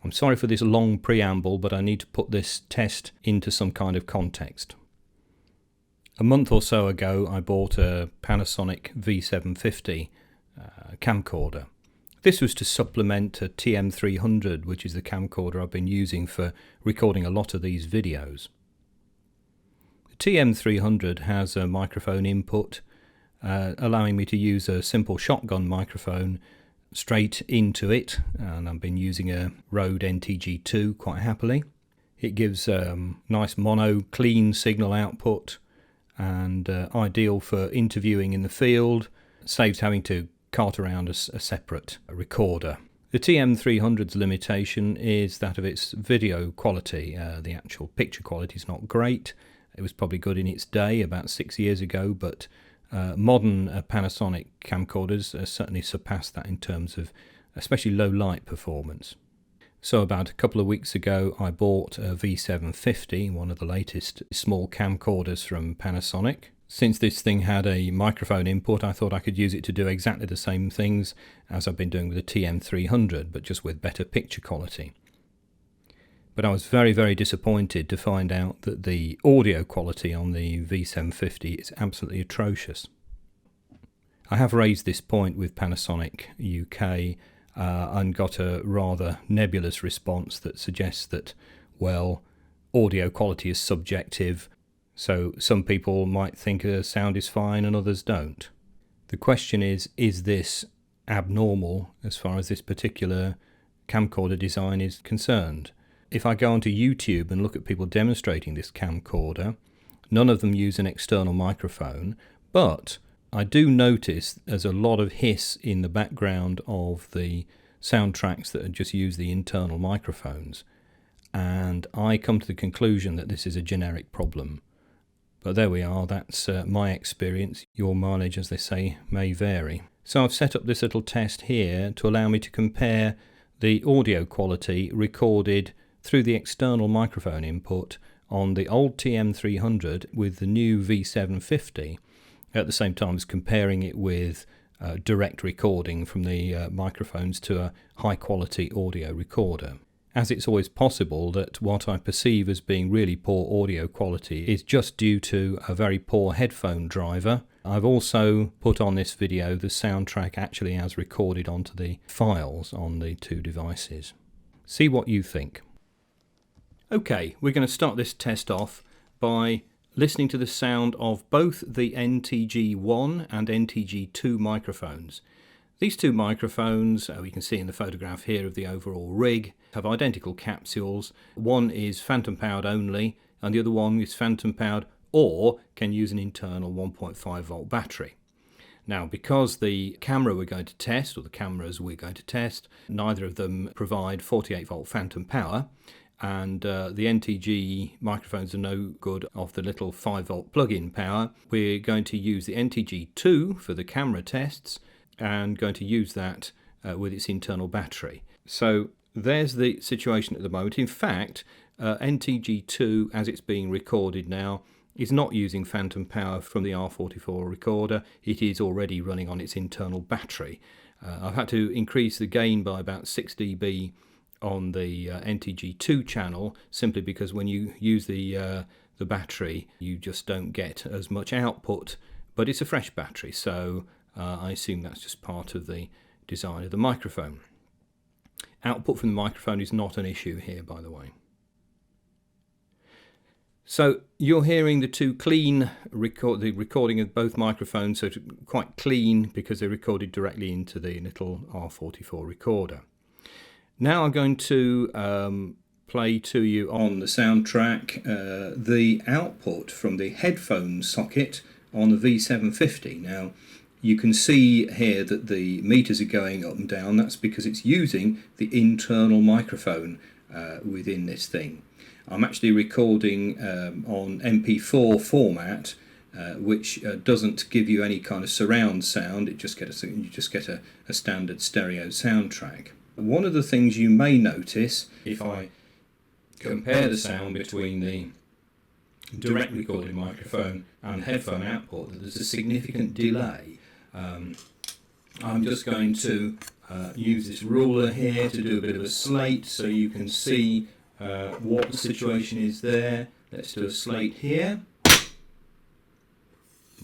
I'm sorry for this long preamble, but I need to put this test into some kind of context. A month or so ago I bought a Panasonic V750 camcorder. This was to supplement a TM300, which is the camcorder I've been using for recording a lot of these videos. The TM300 has a microphone input, allowing me to use a simple shotgun microphone straight into it, and I've been using a Rode NTG-2 quite happily. It gives nice mono clean signal output and ideal for interviewing in the field, saves having to cart around a separate recorder. The TM300's limitation is that of its video quality. The actual picture quality is not great. It was probably good in its day about 6 years ago, but modern Panasonic camcorders certainly surpass that in terms of especially low light performance. So about a couple of weeks ago I bought a V750, one of the latest small camcorders from Panasonic. Since this thing had a microphone input, I thought I could use it to do exactly the same things as I've been doing with the TM300, but just with better picture quality. But I was very, very disappointed to find out that the audio quality on the V750 is absolutely atrocious. I have raised this point with Panasonic UK and got a rather nebulous response that suggests that, well, audio quality is subjective, so some people might think a sound is fine and others don't. The question is this abnormal as far as this particular camcorder design is concerned? If I go onto YouTube and look at people demonstrating this camcorder, none of them use an external microphone, but I do notice there's a lot of hiss in the background of the soundtracks that just use the internal microphones, and I come to the conclusion that this is a generic problem. But there we are, that's my experience. Your mileage, as they say, may vary. So I've set up this little test here to allow me to compare the audio quality recorded through the external microphone input on the old TM300 with the new V750, at the same time as comparing it with direct recording from the microphones to a high quality audio recorder. As it's always possible that what I perceive as being really poor audio quality is just due to a very poor headphone driver, I've also put on this video the soundtrack actually as recorded onto the files on the two devices. See what you think. Okay, we're going to start this test off by listening to the sound of both the NTG-1 and NTG-2 microphones. These two microphones, we can see in the photograph here of the overall rig, have identical capsules. One is phantom powered only and the other one is phantom powered or can use an internal 1.5 volt battery. Now, because the camera we're going to test, or the cameras we're going to test, neither of them provide 48 volt phantom power, and the NTG microphones are no good off the little 5 volt plug-in power, we're going to use the NTG-2 for the camera tests and going to use that with its internal battery. So there's the situation at the moment. In fact, NTG-2, as it's being recorded now, is not using phantom power from the R44 recorder. It is already running on its internal battery. I've had to increase the gain by about 6 dB on the NTG-2 channel, simply because when you use the battery you just don't get as much output, but it's a fresh battery, so I assume that's just part of the design of the microphone. Output from the microphone is not an issue here, by the way. So you're hearing the two clean the recording of both microphones, so quite clean because they're recorded directly into the little R44 recorder. Now I'm going to play to you on the soundtrack the output from the headphone socket on the V750. Now you can see here that the meters are going up and down. That's because it's using the internal microphone within this thing. I'm actually recording on MP4 format, which doesn't give you any kind of surround sound. You just get a standard stereo soundtrack. One of the things you may notice, if I compare the sound between the direct recording microphone and headphone output, that there's a significant delay. I'm just going to use this ruler here to do a bit of a slate so you can see what the situation is there. Let's do a slate here.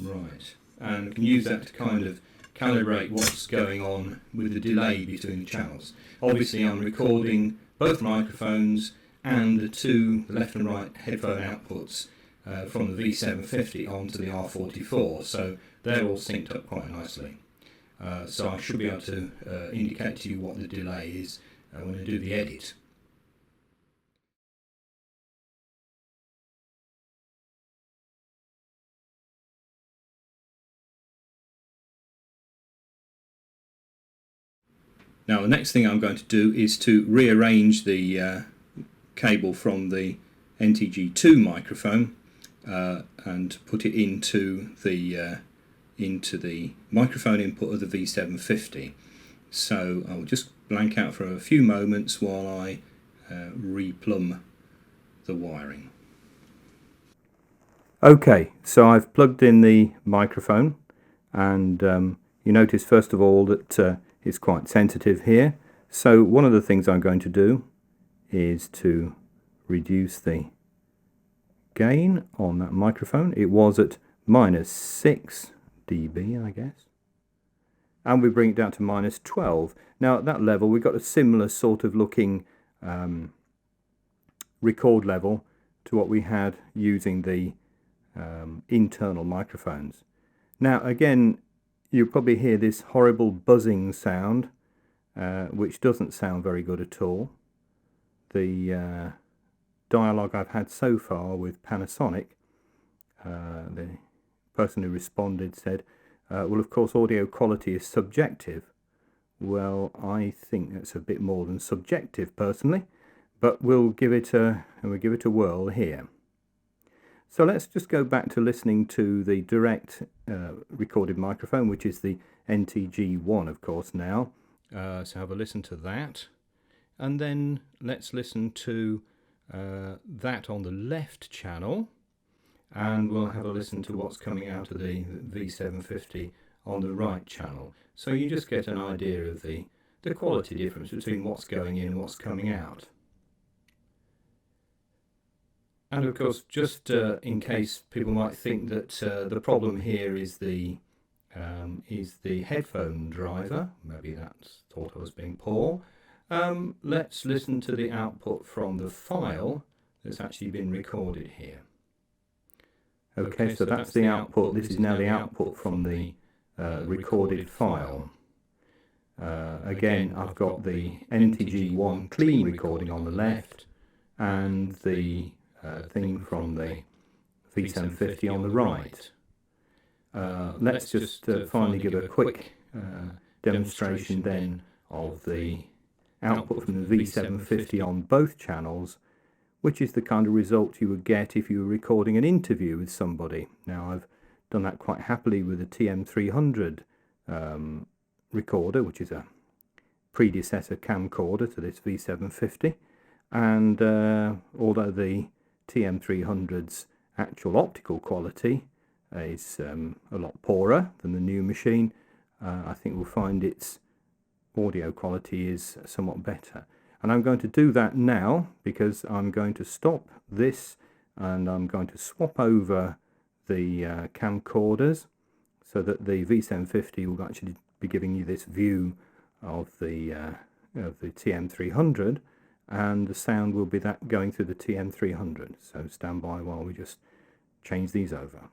Right, and we can use that to kind of calibrate what's going on with the delay between the channels. Obviously I'm recording both microphones and the two left and right headphone outputs from the V750 onto the R44, so they're all synced up quite nicely. So I should be able to indicate to you what the delay is when I do the edit. Now the next thing I'm going to do is to rearrange the cable from the NTG-2 microphone and put it into the microphone input of the V750. So I'll just blank out for a few moments while I replumb the wiring. Okay, so I've plugged in the microphone, and you notice first of all that it's quite sensitive here. So one of the things I'm going to do is to reduce the gain on that microphone. It was at -6 dB, I guess, and we bring it down to -12. Now at that level we've got a similar sort of looking record level to what we had using the internal microphones. Now again, you'll probably hear this horrible buzzing sound, which doesn't sound very good at all. The dialogue I've had so far with Panasonic, the person who responded said, well, of course audio quality is subjective. Well, I think that's a bit more than subjective personally, but we'll give it a whirl here. So let's just go back to listening to the direct recorded microphone, which is the NTG-1 of course now. So have a listen to that, and then let's listen to that on the left channel, and we'll have a listen to what's coming out of the V750 on the right channel. So you just get an idea of the quality difference between what's going in and what's coming out. And of course, just in case people might think that the problem here is the headphone driver, maybe that's thought I was being poor, let's listen to the output from the file that's actually been recorded here. Okay, so that's the output. This is now the output from the recorded file. Again, I've got the NTG-1 clean recording on the left and the thing from the V750 on the right. Let's just finally give a quick demonstration then of the output from the V750 on both channels, which is the kind of result you would get if you were recording an interview with somebody. Now I've done that quite happily with the TM300 recorder, which is a predecessor camcorder to this V750, and although the TM300's actual optical quality is a lot poorer than the new machine, I think we'll find its audio quality is somewhat better. And I'm going to do that now because I'm going to stop this and I'm going to swap over the camcorders so that the V750 will actually be giving you this view of the TM300, and the sound will be that going through the TM300. So stand by while we just change these over.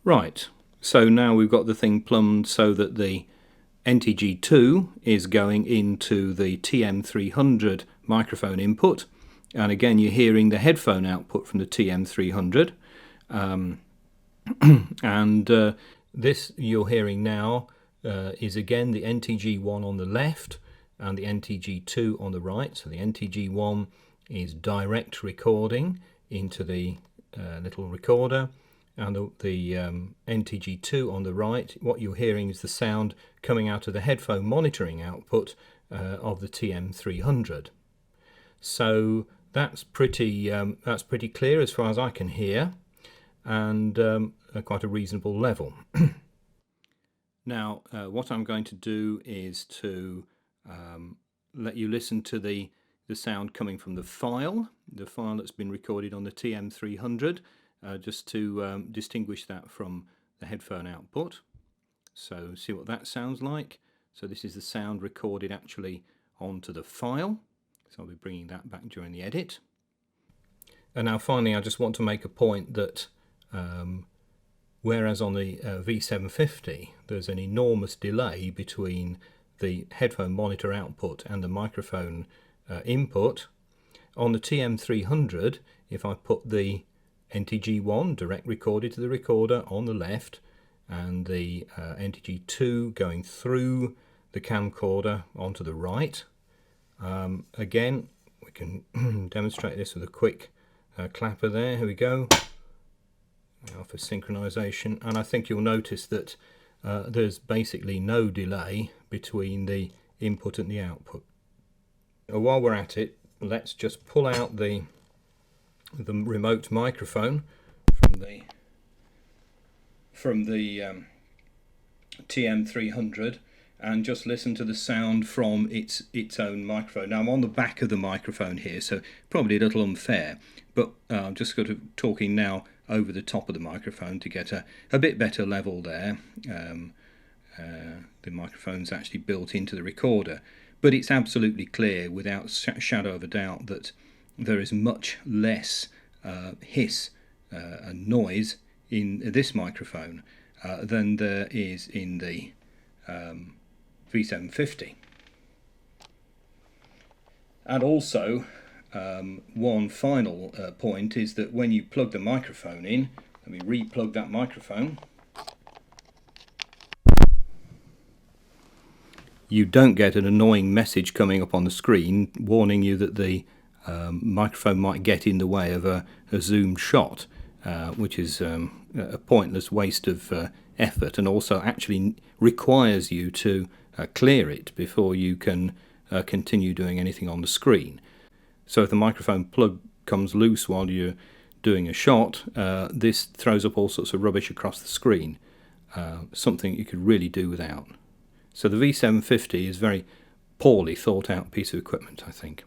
Right, so now we've got the thing plumbed so that the NTG-2 is going into the TM300 microphone input, and again you're hearing the headphone output from the TM300, and this you're hearing now is again the NTG-1 on the left and the NTG-2 on the right. So the NTG-1 is direct recording into the little recorder, and the NTG-2 on the right, what you're hearing is the sound coming out of the headphone monitoring output of the TM300. So that's pretty clear as far as I can hear, and quite a reasonable level. Now what I'm going to do is to let you listen to the sound coming from the file that's been recorded on the TM300, just to distinguish that from the headphone output. So see what that sounds like. So this is the sound recorded actually onto the file. So I'll be bringing that back during the edit. And now finally I just want to make a point that whereas on the V750 there's an enormous delay between the headphone monitor output and the microphone input, on the TM300, if I put the NTG1 direct recorded to the recorder on the left and the NTG2 going through the camcorder onto the right, again we can demonstrate this with a quick clapper there. Here we go. Now for synchronization, and I think you'll notice that there's basically no delay between the input and the output. While we're at it, let's just pull out the remote microphone from the TM300 and just listen to the sound from its own microphone. Now I'm on the back of the microphone here, so probably a little unfair, but I'm just sort of talking now over the top of the microphone to get a bit better level there. The microphone's actually built into the recorder, but it's absolutely clear without shadow of a doubt that there is much less hiss and noise in this microphone than there is in the V750. And also one final point is that when you plug the microphone in, let me re-plug that microphone, you don't get an annoying message coming up on the screen warning you that the microphone might get in the way of a zoomed shot, which is a pointless waste of effort, and also actually requires you to clear it before you can continue doing anything on the screen. So if the microphone plug comes loose while you're doing a shot, this throws up all sorts of rubbish across the screen, something you could really do without. So the V750 is a very poorly thought out piece of equipment, I think.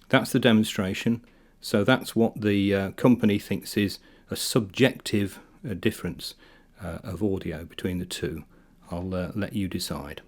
That's the demonstration. So that's what the company thinks is a subjective difference of audio between the two. I'll let you decide.